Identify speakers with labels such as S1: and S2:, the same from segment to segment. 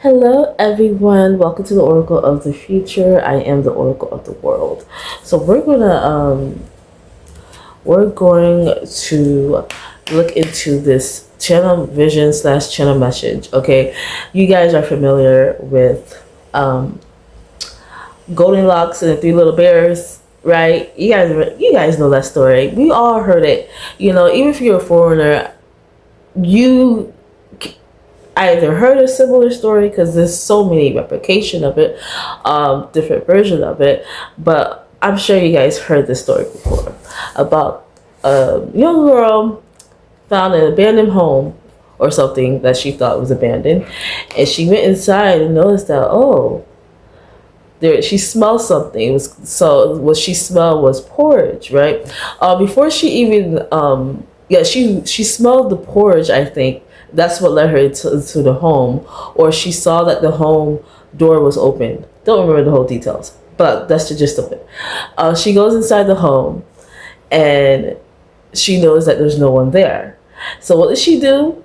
S1: Hello, everyone. Welcome to the Oracle of the Future. I am the Oracle of the World. So we're going to look into this channel vision slash channel message. Okay, you guys are familiar with Goldilocks and the Three Little Bears, right? You guys know that story. We all heard it. Even if you're a foreigner, you either heard a similar story because there's so many replication of it, different version of it, but I'm sure you guys heard this story before about a young girl found an abandoned home or something that she thought was abandoned, and she went inside and noticed that she smelled something. What she smelled was porridge, right? Before she even she smelled the porridge, I think. That's what led her to the home, or she saw that the home door was open. Don't remember the whole details, but that's the gist of it. She goes inside the home, and she knows that there's no one there. So what does she do?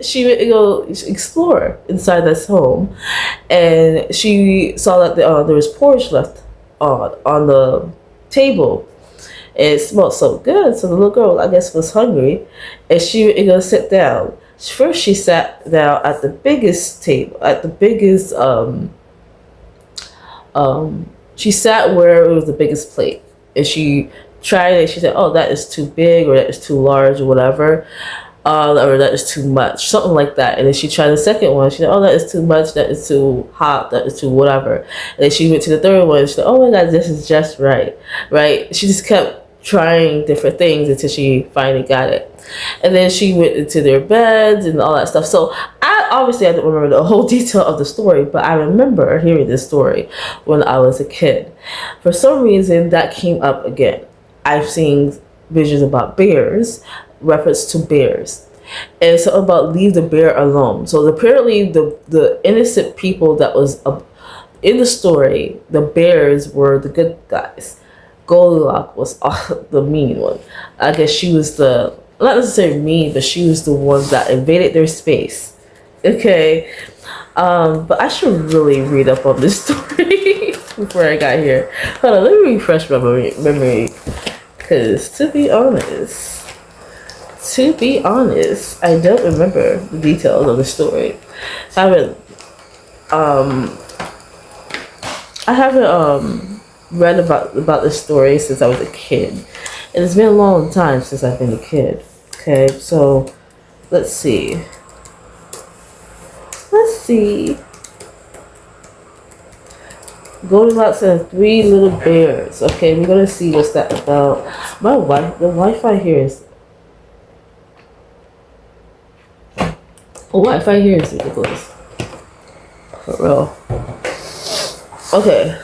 S1: She went to go explore inside this home, and she saw that there was porridge left on the table. It smelled so good, so the little girl, I guess, was hungry, and she went to go sit down. First, she sat down at the biggest table, at the biggest she sat where it was the biggest plate, and she tried it. She said, "Oh, that is too big, or that is too large, or whatever, or that is too much, something like that." And then she tried the second one. She said, "Oh, that is too much. That is too hot. That is too whatever." And then she went to the third one. She said, "Oh my God, this is just right, right." She just kept trying different things until she finally got it. And then she went into their beds and all that stuff. So I don't remember the whole detail of the story, but I remember hearing this story when I was a kid. For some reason, that came up again. I've seen visions about bears, reference to bears, and it's about leave the bear alone. So apparently the innocent people that was in the story, the bears were the good guys. Goldilocks was the mean one. I guess she was not necessarily mean, but she was the one that invaded their space. Okay, but I should really read up on this story before I got here. Hold on, let me refresh my memory, because to be honest, I don't remember the details of the story. Um, I haven't read about this story since I was a kid, and it's been a long time since I've been a kid. Okay, so let's see. Goldilocks and Three Little Bears. Okay, we're gonna see what's that about. The Wi-Fi here is ridiculous. For real. Okay.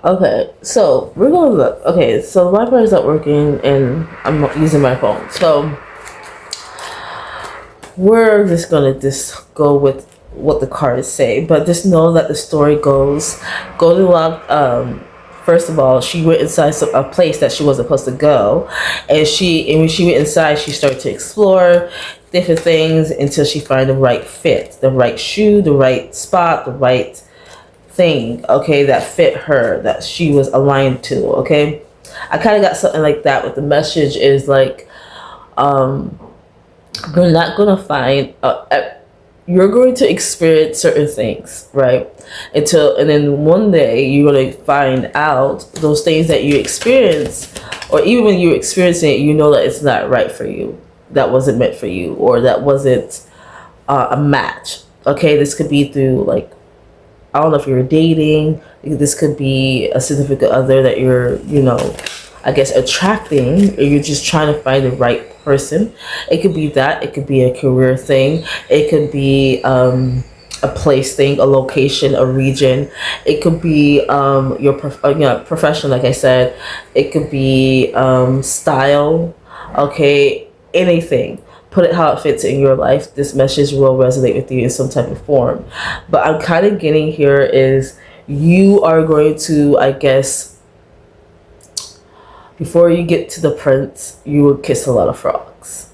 S1: Okay, so we're gonna look. Okay, so the Wi-Fi is not working, and I'm using my phone. So we're just gonna go with what the cards say, but just know that the story goes. Goldilocks. First of all, she went inside a place that she wasn't supposed to go, and when she went inside, she started to explore different things until she found the right fit, the right shoe, the right spot, the right thing, okay, that fit her, that she was aligned to. Okay, I kind of got something like that. With the message is like, you're not gonna find you're going to experience certain things, right? And then one day you're gonna find out those things that you experience, or even when you're experiencing it, you know that it's not right for you, that wasn't meant for you, or that wasn't a match. Okay, this could be through, like, I don't know if you're dating. This could be a significant other that you're, I guess, attracting, or you're just trying to find the right person. It could be that. It could be a career thing. It could be a place thing, a location, a region. It could be your profession, like I said. It could be style. Okay, anything. Put it how it fits in your life. This message will resonate with you in some type of form. But I'm kind of getting here is you are going to, I guess, Before you get to the prince, you will kiss a lot of frogs.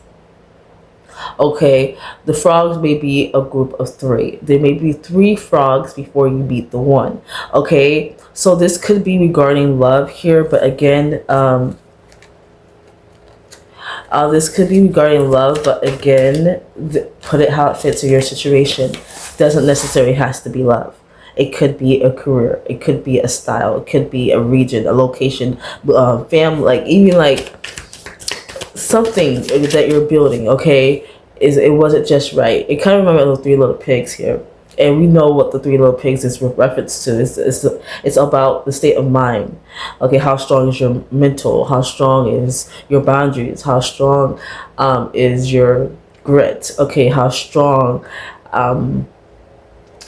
S1: Okay, the frogs may be a group of three. There may be three frogs before you meet the one. Okay, so this could be regarding love here, but again, this could be regarding love, but again, put it how it fits in your situation. Doesn't necessarily has to be love. It could be a career. It could be a style. It could be a region, a location, family, like even like something that you're building. Okay, it wasn't just right. It kind of reminded the Three Little Pigs here, and we know what the Three Little Pigs is reference to. It's about the state of mind. Okay, how strong is your mental? How strong is your boundaries? How strong is your grit? Okay, how strong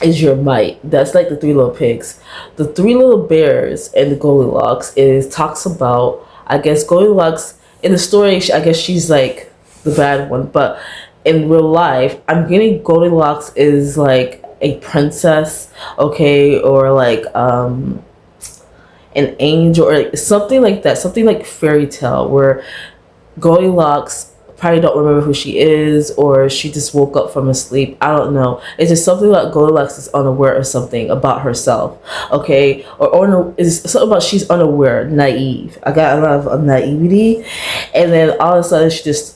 S1: is your might? That's like the Three Little Pigs. The Three Little Bears and the Goldilocks is talks about, I guess Goldilocks in the story, I guess she's like the bad one, but in real life, I'm getting Goldilocks is like a princess, okay, or like an angel or like something like that, something like fairy tale where Goldilocks probably don't remember who she is, or she just woke up from a sleep. I don't know. It's just something like Goldilocks is unaware of something about herself, okay? Or is something about she's unaware, naive. I got a lot of naivety, and then all of a sudden she just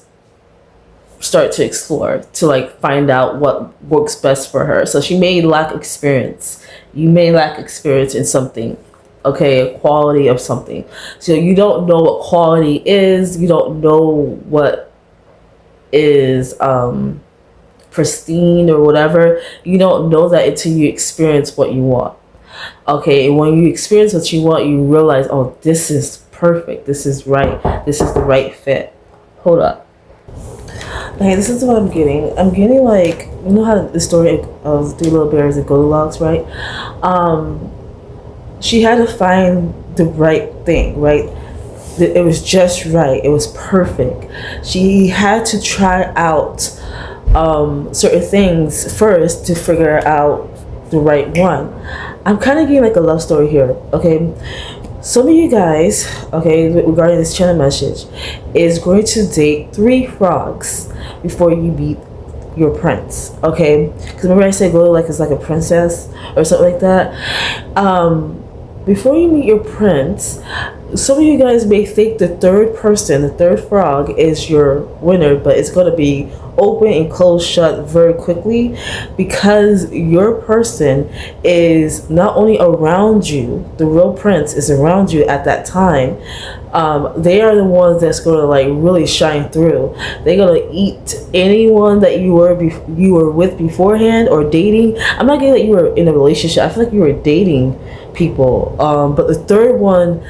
S1: start to explore to like find out what works best for her. So she may lack experience. You may lack experience in something, okay, a quality of something. So you don't know what quality is. You don't know what is pristine or whatever. You don't know that until you experience what you want. Okay, and when you experience what you want, you realize, oh, this is perfect. This is right. This is the right fit. Hold up. Okay, this is what I'm getting. I'm getting like, you know how the story of Three Little Bears and Goldilocks, right? She had to find the right thing, right? It was just right. It was perfect. She had to try out certain things first to figure out the right one. I'm kind of getting like a love story here, okay? Some of you guys, okay, regarding this channel message, is going to date three frogs before you meet your prince, okay? Because remember I said Goldilocks is like a princess or something like that. Before you meet your prince, some of you guys may think the third person, the third frog, is your winner, but it's going to be open and closed shut very quickly, because your person is not only around you, the real prince is around you at that time. They are the ones that's going to like really shine through. They're going to eat anyone that you were with beforehand or dating. I'm not getting that you were in a relationship. I feel like you were dating people. But the third one,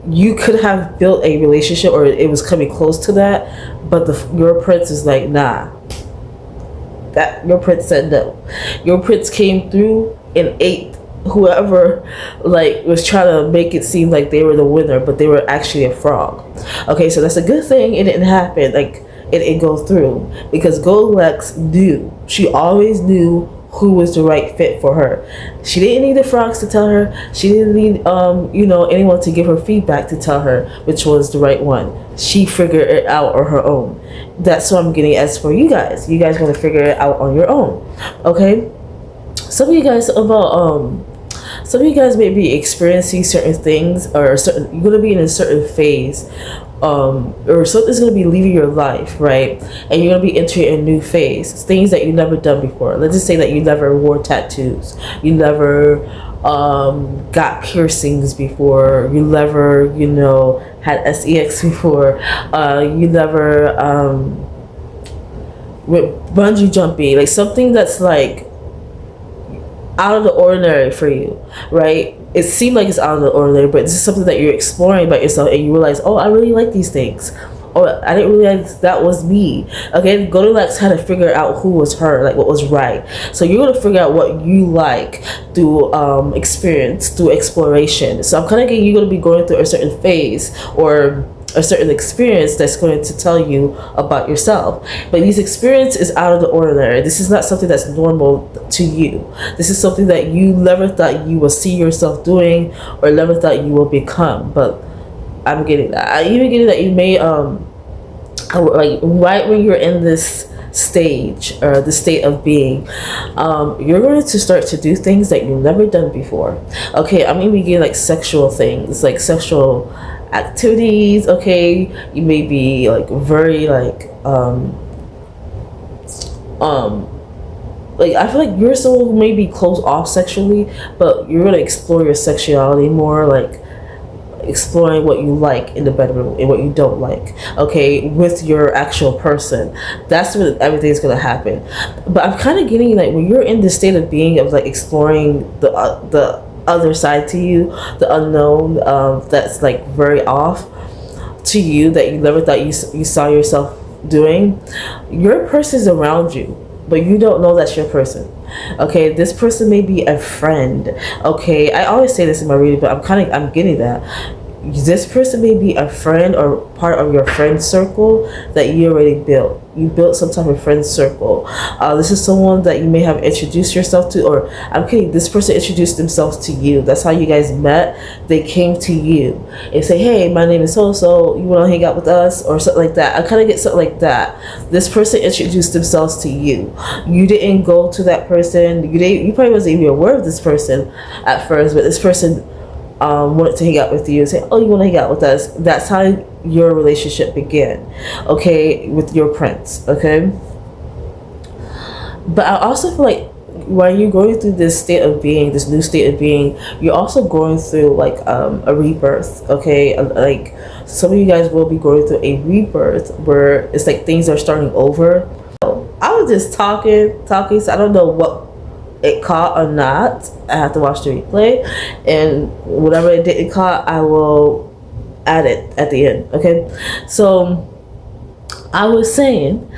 S1: you could have built a relationship or it was coming close to that, but your prince is like, nah. That your prince said no. Your prince came through and ate whoever like was trying to make it seem like they were the winner, but they were actually a frog. Okay, so that's a good thing it didn't happen. Like it didn't go through, because Goldilocks knew. She always knew who was the right fit for her. She didn't need the frogs to tell her. She didn't need anyone to give her feedback to tell her which was the right one. She figured it out on her own. That's what I'm getting. As for you guys want to figure it out on your own, okay? Some of you guys may be experiencing certain things, or you're gonna be in a certain phase, or something's gonna be leaving your life, right? And you're gonna be entering a new phase, things that you've never done before. Let's just say that you never wore tattoos, you never got piercings before, you never had sex before, you never went bungee jumping, like something that's like out of the ordinary for you, right? It seemed like it's out of the ordinary, but this is something that you're exploring by yourself, and you realize, oh, I really like these things. Oh, I didn't realize that was me. Okay, Goldilocks had to figure out who was her, like what was right. So you're gonna figure out what you like through experience, through exploration. So I'm kind of getting you're gonna be going through a certain phase or a certain experience that's going to tell you about yourself. But this experience is out of the ordinary. This is not something that's normal to you. This is something that you never thought you will see yourself doing or never thought you will become. But I'm getting that. I even getting that you may like right when you're in this stage or the state of being, you're going to start to do things that you've never done before. Okay, I'm even getting like sexual things, like sexual activities. Okay, you may be like very um like I feel like you're someone who may be closed off sexually, but you're gonna explore your sexuality more, like exploring what you like in the bedroom and what you don't like, okay, with your actual person. That's when everything's gonna happen. But I'm kind of getting like when you're in the state of being of like exploring the other side to you, the unknown, that's like very off to you, that you never thought you saw yourself doing. Your person's around you, but you don't know that's your person. Okay, this person may be a friend. Okay, I always say this in my reading, but I'm getting that this person may be a friend or part of your friend circle that you already built. You built some type of friend circle. This is someone that you may have introduced yourself to, or I'm kidding, this person introduced themselves to you. That's how you guys met. They came to you and say, hey, my name is so-so, you want to hang out with us, or something like that. I kind of get something like that. This person introduced themselves to you. You didn't go to that person. You probably wasn't even aware of this person at first, but this person wanted to hang out with you and say, oh, you want to hang out with us. That's how your relationship began, okay, with your prince, okay? But I also feel like while you're going through this state of being, this new state of being, you're also going through like a rebirth, okay? Like some of you guys will be going through a rebirth where it's like things are starting over. I was just talking, so I don't know what it caught or not. I have to watch the replay, and whatever it didn't caught, I will add it at the end. Okay, so I was saying,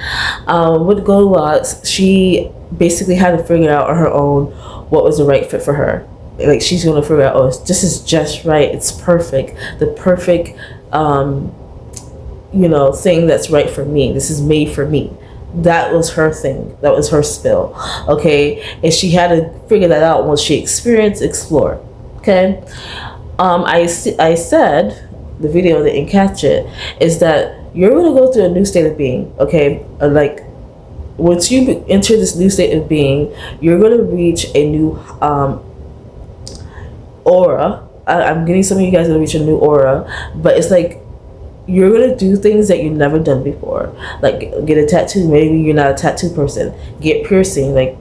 S1: with Goldilocks, she basically had to figure out on her own what was the right fit for her. Like she's gonna figure out, oh, this is just right. It's perfect. The perfect, thing that's right for me. This is made for me. That was her thing. That was her spill. Okay, and she had to figure that out once she explored. Okay, I said the video didn't catch it. Is that you're gonna go through a new state of being. Okay, like once you enter this new state of being, you're gonna reach a new aura. I'm getting some of you guys gonna reach a new aura, but it's like you're gonna do things that you've never done before, like get a tattoo. Maybe you're not a tattoo person. Get piercing, like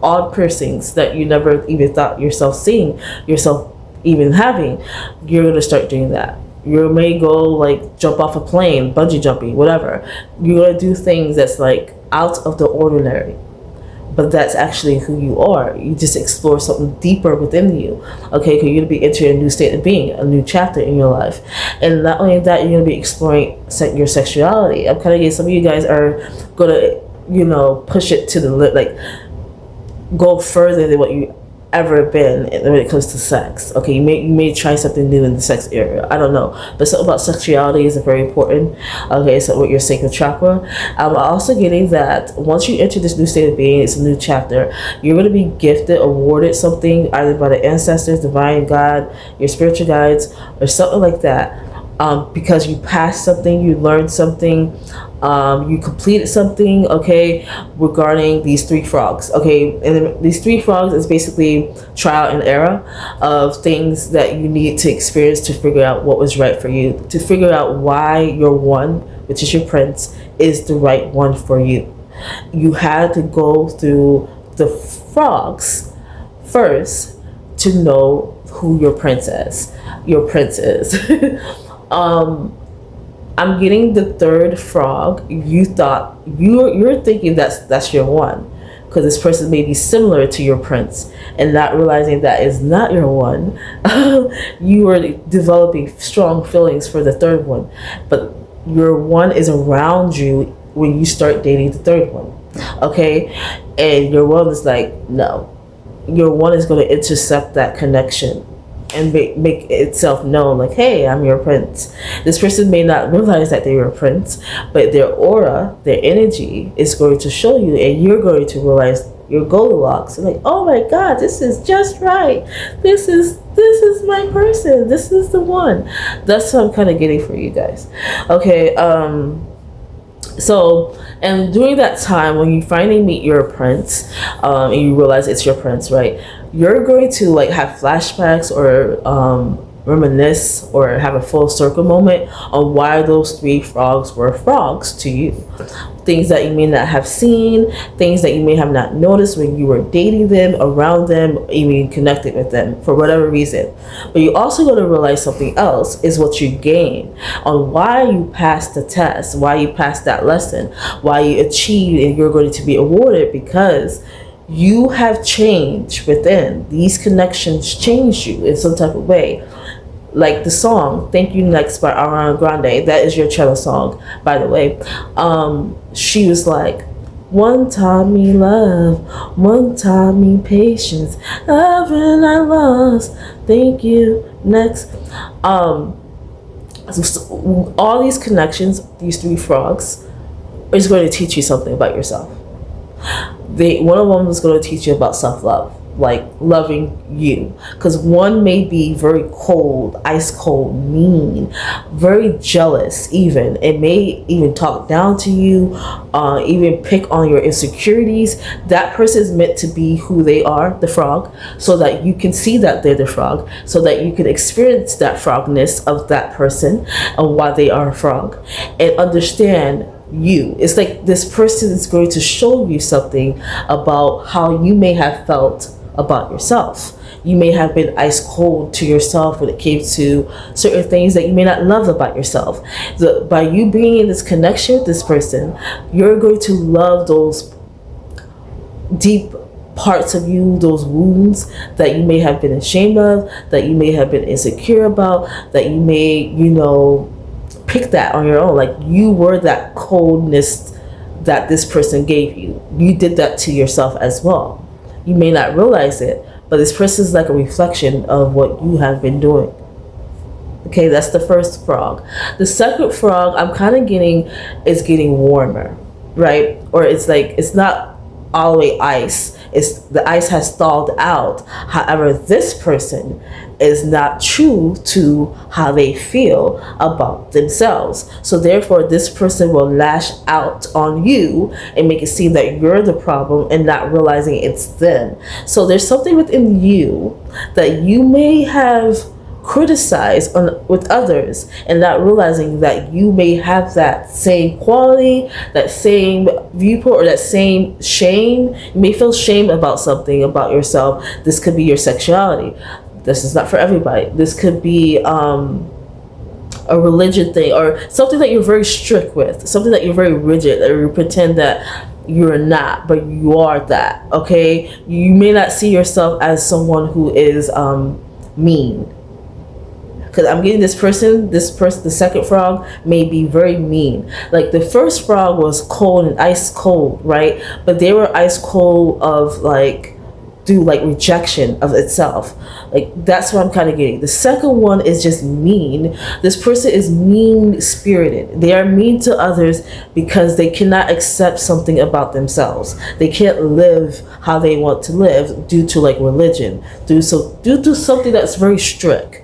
S1: odd piercings that you never even thought yourself even having. You're gonna start doing that. You may go like jump off a plane, bungee jumping, whatever. You're gonna do things that's like out of the ordinary, but that's actually who you are. You just explore something deeper within you, okay? Because you're going to be entering a new state of being, a new chapter in your life. And not only that, you're going to be exploring your sexuality. I'm kind of getting some of you guys are going to, push it to the like go further than what you ever been when it comes to sex. Okay, you may try something new in the sex area. I don't know, but something about sexuality is very important. Okay, so with your sacral chakra, I'm also getting that once you enter this new state of being, it's a new chapter. You're going to be gifted, awarded something either by the ancestors, divine God, your spiritual guides, or something like that. Because you passed something, you learned something, you completed something, okay, regarding these 3 frogs, okay? And these 3 frogs is basically trial and error of things that you need to experience to figure out what was right for you, to figure out why your one, which is your prince, is the right one for you. You had to go through the frogs first to know who your prince is. I'm getting the 3rd frog. You thought you're thinking that's your one, because this person may be similar to your prince, and not realizing that is not your one. You are developing strong feelings for the 3rd one, but your one is around you when you start dating the 3rd one. Okay, and your one is like, no, your one is going to intercept that connection and make itself known, like, hey, I'm your prince. This person may not realize that they're your prince, but their aura, their energy is going to show you, and you're going to realize your Goldilocks. Like, oh my God, this is just right. This is this is my person. This is the one. That's what I'm kind of getting for you guys. Okay. So, and during that time when you finally meet your prince, and you realize it's your prince, right? You're going to like have flashbacks or reminisce or have a full circle moment on why those three frogs were frogs to you. Things that you may not have seen, things that you may have not noticed when you were dating them, around them, even connected with them for whatever reason. But you also got to realize something else is what you gain on why you passed the test, why you passed that lesson, why you achieved and you're going to be awarded, because you have changed within. These connections change you in some type of way. Like the song "Thank You Next" by Ariana Grande, that is your cello song, by the way. She was like, one taught me love, one taught me patience, love and I lost, thank you next. So all these connections, these three frogs, is going to teach you something about yourself. One of them is going to teach you about self-love, like loving you, because one may be very cold, ice cold, mean, very jealous. Even it may even talk down to you, even pick on your insecurities. That person is meant to be who they are, the frog, so that you can see that they're the frog, so that you can experience that frogness of that person and why they are a frog, and understand you. It's like this person is going to show you something about how you may have felt about yourself. You may have been ice cold to yourself when it came to certain things that you may not love about yourself. By you being in this connection with this person, you're going to love those deep parts of you, those wounds that you may have been ashamed of, that you may have been insecure about, that you may, pick that on your own. Like you were that coldness that this person gave you. You did that to yourself as well. You may not realize it, but this person is like a reflection of what you have been doing. Okay, that's the first frog. The second frog I'm kind of getting is getting warmer, right? Or it's like, it's not all the way ice. It's the ice has thawed out. However, this person is not true to how they feel about themselves. So therefore, this person will lash out on you and make it seem that you're the problem and not realizing it's them. So there's something within you that you may have criticized with others and not realizing that you may have that same quality, that same viewpoint, or that same shame. You may feel shame about something about yourself. This could be your sexuality. This is not for everybody. This could be a religion thing, or something that you're very strict with, something that you're very rigid, or you pretend that you're not, but you are that. Okay, you may not see yourself as someone who is mean. Because I'm getting this person, the second frog may be very mean. Like the first frog was cold and ice cold, right? But they were ice cold of like, through like rejection of itself. Like that's what I'm kind of getting. The second one is just mean. This person is mean spirited. They are mean to others because they cannot accept something about themselves. They can't live how they want to live due to like religion, due to something that's very strict.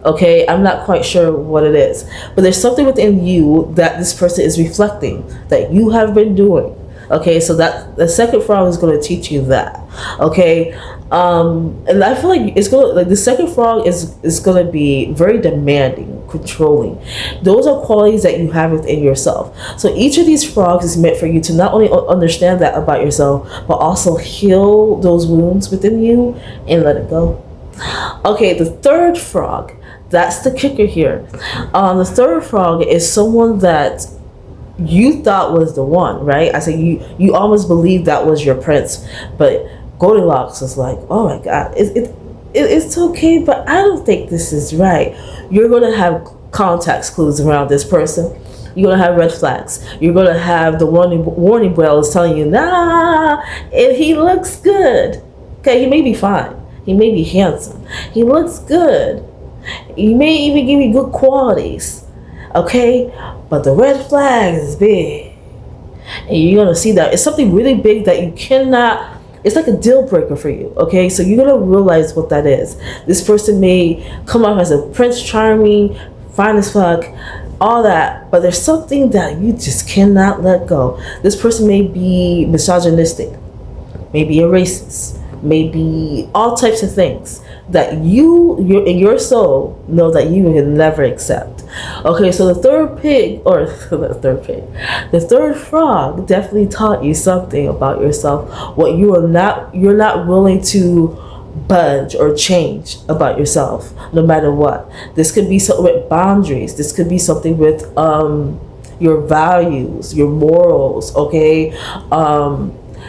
S1: Okay, I'm not quite sure what it is, but there's something within you that this person is reflecting that you have been doing. Okay, so that the second frog is going to teach you that. Okay, and I feel like it's going to, like, the second frog is going to be very demanding, controlling. Those are qualities that you have within yourself. So each of these frogs is meant for you to not only understand that about yourself, but also heal those wounds within you and let it go. Okay, the third frog. That's the kicker here. The third frog is someone that you thought was the one, right? I say you almost believed that was your prince, but Goldilocks was like, oh my God, it's okay, but I don't think this is right. You're gonna have context clues around this person. You're gonna have red flags. You're gonna have the warning bells telling you, nah, and he looks good. Okay, he may be fine. He may be handsome. He looks good. He may even give you good qualities, okay? But the red flag is big. And you're going to see that it's something really big that you cannot It's like a deal breaker for you, okay? So you're gonna realize what that is. This person may come off as a Prince Charming, fine as fuck, all that, but there's something that you just cannot let go. This person may be misogynistic, maybe a racist, maybe all types of things that you in your soul know that you can never accept. Okay, so the third pig, or the third frog definitely taught you something about yourself, what you're not willing to budge or change about yourself no matter what. This could be something with boundaries, this could be something with your values, your morals, okay?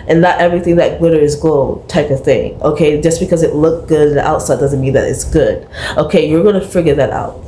S1: And not everything that glitter is gold type of thing, okay? Just because it looked good on the outside doesn't mean that it's good, okay? You're gonna figure that out.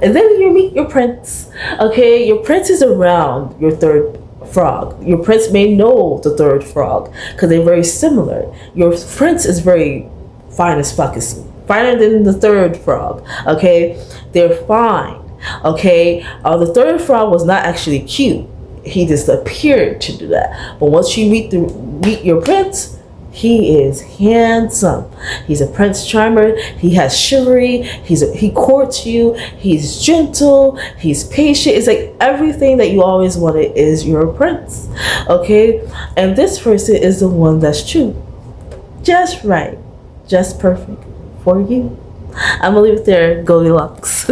S1: And then you meet your prince, okay? Your prince is around your third frog. Your prince may know the third frog because they're very similar. Your prince is very fine as fuck, is finer than the third frog, okay? They're fine, okay? The third frog was not actually cute. He just appeared to do that. But once you meet your prince, he is handsome. He's a Prince Charmer. He has chivalry. He courts you. He's gentle. He's patient. It's like everything that you always wanted is your prince, okay? And this person is the one that's true, just right, just perfect for you. I'm gonna leave it there, Goldilocks.